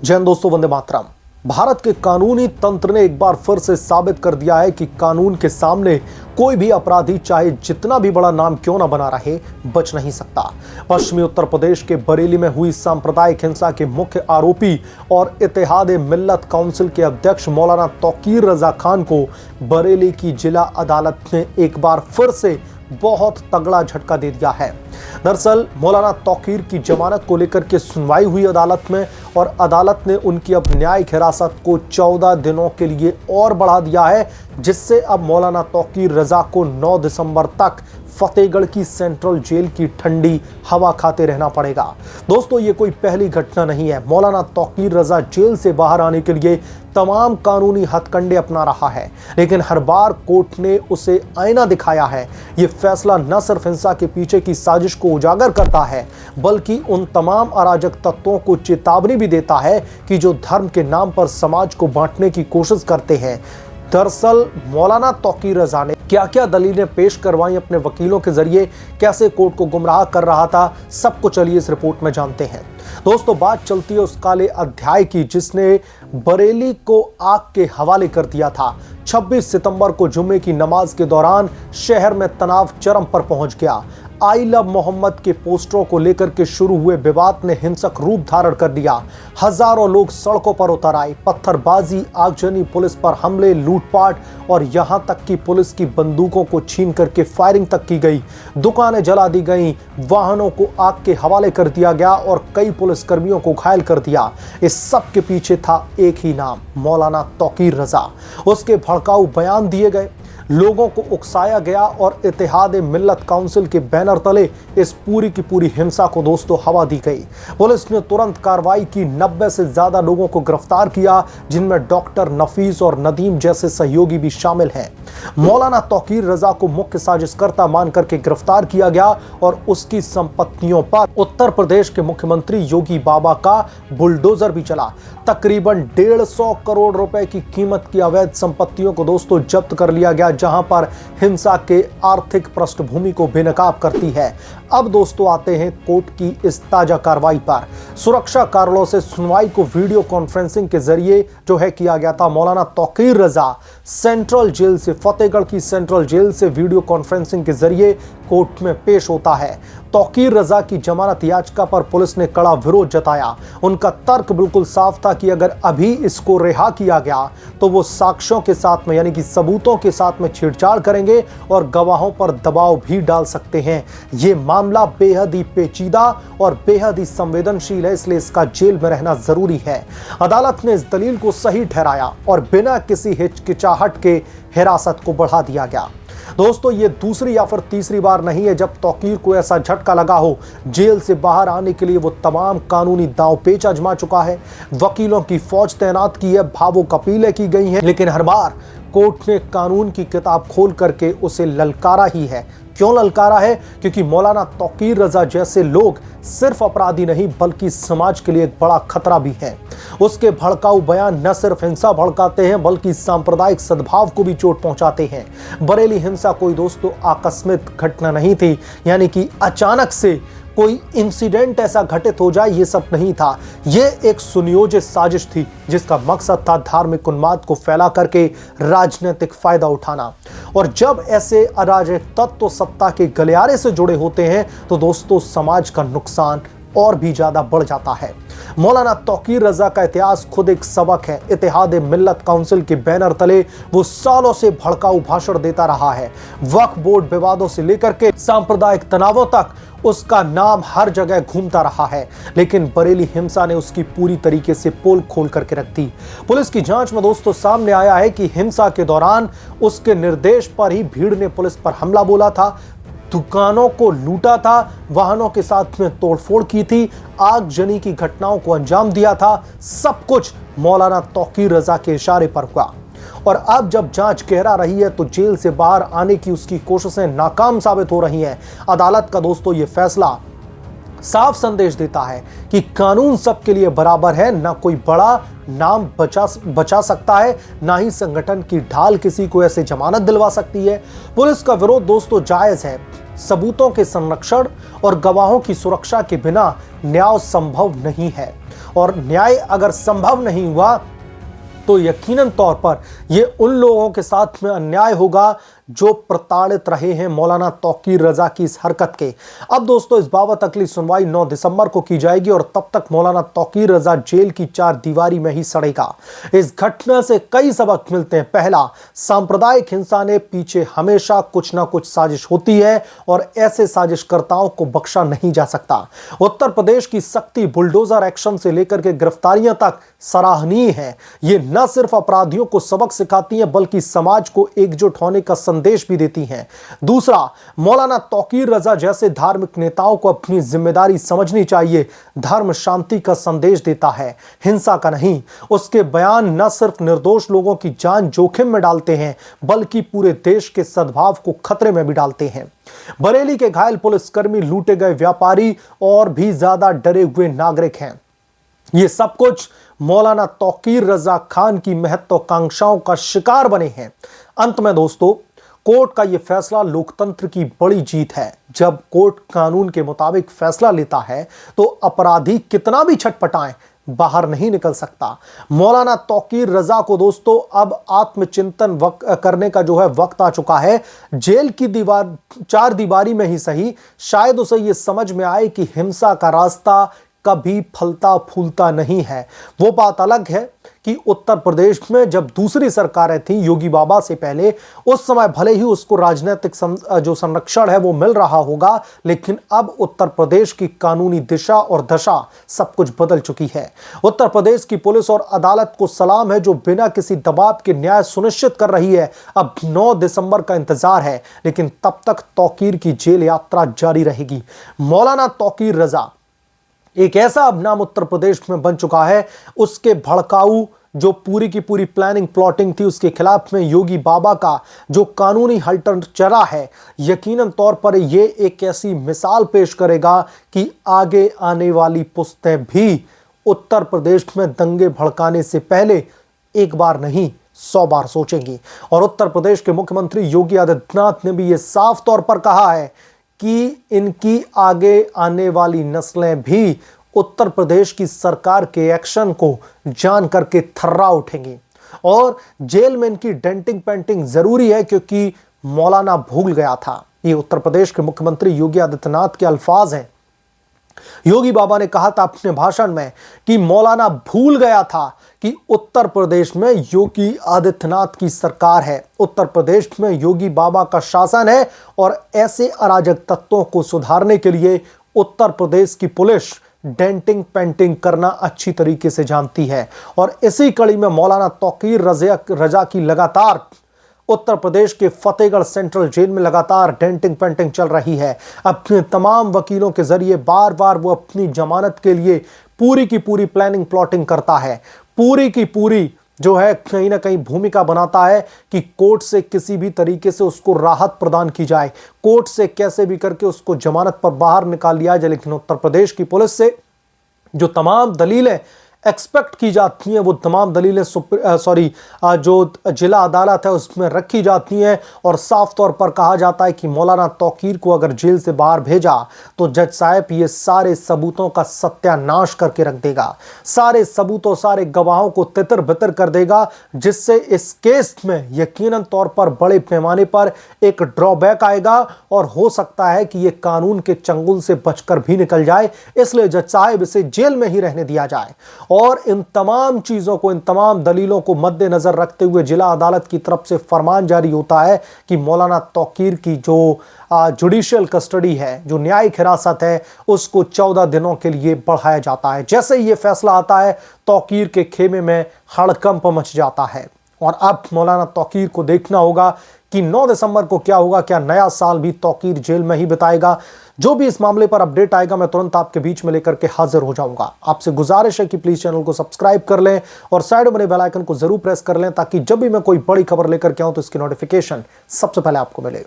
जय हिंद दोस्तों, वंदे मातरम। भारत के कानूनी तंत्र ने एक बार फिर से साबित कर दिया है कि कानून के सामने कोई भी अपराधी चाहे जितना भी बड़ा नाम क्यों ना बना रहे, बच नहीं सकता। पश्चिमी उत्तर प्रदेश के बरेली में हुई सांप्रदायिक हिंसा के मुख्य आरोपी और इत्तेहाद मिल्लत काउंसिल के अध्यक्ष मौलाना तौकीर रजा खान को बरेली की जिला अदालत ने एक बार फिर से बहुत तगड़ा झटका दे दिया है। दरअसल मौलाना तौकीर की जमानत को लेकर के सुनवाई हुई अदालत में और अदालत ने उनकी अब न्यायिक हिरासत को 14 दिनों के लिए और बढ़ा दिया है, जिससे अब मौलाना तौकीर रजा को 9 दिसंबर तक फतेहगढ़ की सेंट्रल जेल की ठंडी हवा खाते रहना पड़ेगा। दोस्तों, ये कोई पहली घटना नहीं है। मौलाना तौकीर रजा जेल से बाहर आने के लिए तमाम कानूनी हथकंडे अपना रहा है, लेकिन हर बार कोर्ट ने उसे आईना दिखाया है। ये फैसला न सिर्फ हिंसा के पीछे की साजिश को उजागर करता है, बल्कि उन तमाम अराजक तत्वों को चेतावनी भी देता है कि जो धर्म के नाम पर समाज को बांटने की कोशिश करते हैं। दरअसल मौलाना तौकीर रजा ने क्या क्या दलीलें पेश करवाई अपने वकीलों के जरिए, कैसे कोर्ट को गुमराह कर रहा था, सब कुछ चलिए इस रिपोर्ट में जानते हैं। दोस्तों, बात चलती है उस काले अध्याय की जिसने बरेली को आग के हवाले कर दिया था। 26 सितंबर को जुम्मे की नमाज के दौरान शहर में तनाव चरम पर पहुंच गया। आई लव मोहम्मद के पोस्टरों को लेकर के शुरू हुए विवाद ने हिंसक रूप धारण कर लिया। हजारों लोग सड़कों पर उतर आए, पत्थरबाजी, आगजनी, पुलिस पर हमले, लूटपाट और यहां तक कि पुलिस की बंदूकों को छीन करके फायरिंग तक की गई। दुकानें जला दी गईं, वाहनों को आग के हवाले कर दिया गया और कई पुलिसकर्मियों को घायल कर दिया। इस सब के पीछे था एक ही नाम, मौलाना तौकीर रजा। उसके भड़काऊ बयान दिए गए, लोगों को उकसाया गया और इत्तेहाद मिल्लत काउंसिल के बैनर तले इस पूरी की पूरी हिंसा को दोस्तों हवा दी गई। पुलिस ने तुरंत कार्रवाई की, 90 से ज्यादा लोगों को गिरफ्तार किया, जिनमें डॉक्टर नफीस और नदीम जैसे सहयोगी भी शामिल हैं। मौलाना तौकीर रजा को मुख्य साजिशकर्ता मान करके गिरफ्तार किया गया और उसकी संपत्तियों पर उत्तर प्रदेश के मुख्यमंत्री योगी बाबा का बुलडोजर भी चला। तकरीबन 150 करोड़ रुपए की कीमत की अवैध संपत्तियों को दोस्तों जब्त कर लिया गया, जहां पर हिंसा के आर्थिक पृष्ठभूमि को बेनकाब करती है। अब दोस्तों आते हैं कोर्ट की इस ताजा कार्रवाई पर। सुरक्षा कारणों से सुनवाई को वीडियो कॉन्फ्रेंसिंग के जरिए जो है किया गया था। मौलाना तौकीर रजा सेंट्रल जेल से, फतेहगढ़ की सेंट्रल जेल से वीडियो कॉन्फ्रेंसिंग के जरिए कोर्ट में पेश होता है। तौकीर रजा की जमानत याचिका पर पुलिस ने कड़ा विरोध जताया। उनका तर्क बिल्कुल साफ था कि अगर अभी इसको रिहा किया गया तो वो साक्ष्यों के साथ में यानी कि सबूतों के साथ में छेड़छाड़ करेंगे और गवाहों पर दबाव भी डाल सकते हैं। ये मामला बेहद ही पेचीदा और बेहद ही संवेदनशील है, इसलिए इसका जेल में रहना जरूरी है। अदालत ने इस दलील को सही ठहराया और बिना किसी हिचकिचाहट के हिरासत को बढ़ा दिया गया। दोस्तों, ये दूसरी या फिर तीसरी बार नहीं है जब तौकीर को ऐसा झटका लगा हो। जेल से बाहर आने के लिए वो तमाम कानूनी दांव-पेच आजमा चुका है, वकीलों की फौज तैनात की है, भावुक अपीलें की गई हैं, लेकिन हर बार कोर्ट ने कानून की किताब खोल करके उसे ललकारा ही है। क्यों ललकारा है? क्योंकि मौलाना तौकीर रजा जैसे लोग सिर्फ अपराधी नहीं बल्कि समाज के लिए एक बड़ा खतरा भी है। उसके भड़काऊ बयान न सिर्फ हिंसा भड़काते हैं बल्कि सांप्रदायिक सद्भाव को भी चोट पहुंचाते हैं। बरेली हिंसा कोई दोस्तों आकस्मिक घटना नहीं थी, यानी कि अचानक से कोई इंसिडेंट ऐसा घटित हो जाए, ये सब नहीं था। ये एक सुनियोजित साजिश थी जिसका मकसद था धार्मिक उन्माद को फैला करके राजनीतिक फायदा उठाना। और जब ऐसे अराजक तत्व सत्ता के गलियारे से जुड़े होते हैं तो दोस्तों समाज का नुकसान और भी ज्यादा बढ़ जाता है। मौलाना तौकीर रजा का इतिहास खुद एक सबक है। इत्तेहाद मिल्लत काउंसिल के बैनर तले वो सालों से भड़काऊ भाषण देता रहा है। वक्फ बोर्ड विवादों से लेकर के सांप्रदायिक तनावों तक उसका नाम हर जगह घूमता रहा है, लेकिन बरेली हिंसा ने उसकी पूरी तरीके से पोल खोल करके रख दी। पुलिस की जांच में दोस्तों सामने आया है कि हिंसा के दौरान उसके निर्देश पर ही भीड़ ने पुलिस पर हमला बोला था, दुकानों को लूटा था, वाहनों के साथ में तोड़फोड़ की थी, आगजनी की घटनाओं को अंजाम दिया था। सब कुछ मौलाना तौकीर रजा के इशारे पर हुआ। और अब जब जांच गहरा रही है तो जेल से बाहर आने की उसकी कोशिशें नाकाम साबित हो रही हैं। अदालत का दोस्तों ये फैसला साफ संदेश देता है कि कानून सबके लिए बराबर है। ना कोई बड़ा नाम बचा सकता है, ना ही संगठन की ढाल किसी को ऐसे जमानत दिलवा सकती है। पुलिस का विरोध दोस्तों जायज है। सबूतों के संरक्षण और गवाहों की सुरक्षा के बिना न्याय संभव नहीं है। और न्याय अगर संभव नहीं हुआ तो यकीनन तौर पर यह उन लोगों के साथ में अन्याय होगा जो प्रताड़ित रहे हैं मौलाना तौकीर रजा की इस हरकत के। अब दोस्तों इस बाबत अगली सुनवाई 9 दिसंबर को की जाएगी और तब तक मौलाना तौकीर रजा जेल की 4 दीवारी में ही सड़ेगा। इस घटना से कई सबक मिलते हैं। पहला, सांप्रदायिक हिंसा ने पीछे हमेशा कुछ ना कुछ साजिश होती है और ऐसे साजिशकर्ताओं को बख्शा नहीं जा सकता। उत्तर प्रदेश की सख्ती बुलडोजर एक्शन से लेकर के गिरफ्तारियां तक सराहनीय है। ये न सिर्फ अपराधियों को सबक सिखाती हैं बल्कि समाज को एकजुट होने का संदेश भी देती हैं। दूसरा, मौलाना तौकीर रजा जैसे धार्मिक नेताओं को अपनी जिम्मेदारी समझनी चाहिए। धर्म शांति का संदेश देता है, हिंसा का नहीं। उसके बयान न सिर्फ निर्दोष लोगों की जान जोखिम में डालते हैं बल्कि पूरे देश के सद्भाव को खतरे में भी डालते हैं। बरेली के घायल पुलिसकर्मी, लूटे गए व्यापारी और भी ज्यादा डरे हुए नागरिक हैं। ये सब कुछ मौलाना तौकीर रजा खान की महत्वाकांक्षाओं का शिकार बने हैं। अंत में दोस्तों, कोर्ट का यह फैसला लोकतंत्र की बड़ी जीत है। जब कोर्ट कानून के मुताबिक फैसला लेता है तो अपराधी कितना भी छटपटाएं बाहर नहीं निकल सकता। मौलाना तौकीर रजा को दोस्तों अब आत्मचिंतन करने का जो है वक्त आ चुका है। जेल की दीवार 4 दीवारी में ही सही, शायद उसे यह समझ में आए कि हिंसा का रास्ता कभी फलता फूलता नहीं है। वो बात अलग है कि उत्तर प्रदेश में जब दूसरी सरकारें थी योगी बाबा से पहले, उस समय भले ही उसको राजनीतिक जो संरक्षण है वो मिल रहा होगा, लेकिन अब उत्तर प्रदेश की कानूनी दिशा और दशा सब कुछ बदल चुकी है। उत्तर प्रदेश की पुलिस और अदालत को सलाम है जो बिना किसी दबाव के न्याय सुनिश्चित कर रही है। अब 9 दिसंबर का इंतजार है, लेकिन तब तक तौकीर की जेल यात्रा जारी रहेगी। मौलाना तौकीर रजा एक ऐसा अपनाम उत्तर प्रदेश में बन चुका है। उसके भड़काऊ जो पूरी की पूरी प्लानिंग प्लॉटिंग थी उसके खिलाफ में योगी बाबा का जो कानूनी हलचल चला है, यकीनन तौर पर यह एक ऐसी मिसाल पेश करेगा कि आगे आने वाली पुश्तें भी उत्तर प्रदेश में दंगे भड़काने से पहले एक बार नहीं 100 बार सोचेंगी। और उत्तर प्रदेश के मुख्यमंत्री योगी आदित्यनाथ ने भी यह साफ तौर पर कहा है कि इनकी आगे आने वाली नस्लें भी उत्तर प्रदेश की सरकार के एक्शन को जान करके थर्रा उठेंगी। और जेल में इनकी डेंटिंग पेंटिंग जरूरी है क्योंकि मौलाना भूल गया था। ये उत्तर प्रदेश के मुख्यमंत्री योगी आदित्यनाथ के अल्फाज हैं। योगी बाबा ने कहा था अपने भाषण में कि मौलाना भूल गया था कि उत्तर प्रदेश में योगी आदित्यनाथ की सरकार है, उत्तर प्रदेश में योगी बाबा का शासन है और ऐसे अराजक तत्वों को सुधारने के लिए उत्तर प्रदेश की पुलिस डेंटिंग पेंटिंग करना अच्छी तरीके से जानती है। और इसी कड़ी में मौलाना तौकीर रजा की लगातार उत्तर प्रदेश के फतेहगढ़ सेंट्रल जेल में लगातार डेंटिंग पेंटिंग चल रही है। अपने तमाम वकीलों के जरिए बार बार वो अपनी जमानत के लिए पूरी की पूरी प्लानिंग प्लॉटिंग करता है, पूरी की पूरी जो है कहीं ना कहीं भूमिका बनाता है कि कोर्ट से किसी भी तरीके से उसको राहत प्रदान की जाए, कोर्ट से कैसे भी करके उसको जमानत पर बाहर निकाल लिया जाए। लेकिन उत्तर प्रदेश की पुलिस से जो तमाम दलीलें एक्सपेक्ट की जाती हैं वो तमाम दलीलें जो जिला अदालत है उसमें रखी जाती हैं और साफ तौर पर कहा जाता है कि मौलाना तौकीर को अगर जेल से बाहर भेजा तो जज साहब ये सारे सबूतों का सत्यानाश करके रख देगा, सारे सबूतों सारे गवाहों को तितर बितर कर देगा, जिससे इस केस में यकीनन तौर पर बड़े पैमाने पर एक ड्रॉबैक आएगा और हो सकता है कि ये कानून के चंगुल से बचकर भी निकल जाए। इसलिए जज साहब इसे जेल में ही रहने दिया जाए। और इन तमाम चीजों को, इन तमाम दलीलों को मद्देनजर रखते हुए जिला अदालत की तरफ से फरमान जारी होता है कि मौलाना तौकीर की जो जुडिशियल कस्टडी है, जो न्यायिक हिरासत है, उसको 14 दिनों के लिए बढ़ाया जाता है। जैसे ही ये फैसला आता है तौकीर के खेमे में हड़कंप मच जाता है। और अब मौलाना तौकीर को देखना होगा कि 9 दिसंबर को क्या होगा। क्या नया साल भी तौकीर जेल में ही बिताएगा? जो भी इस मामले पर अपडेट आएगा मैं तुरंत आपके बीच में लेकर के हाजिर हो जाऊंगा। आपसे गुजारिश है कि प्लीज चैनल को सब्सक्राइब कर लें और साइड में बने बेल आइकन को जरूर प्रेस कर लें ताकि जब भी मैं कोई बड़ी खबर लेकर के आऊं तो इसकी नोटिफिकेशन सबसे पहले आपको मिले।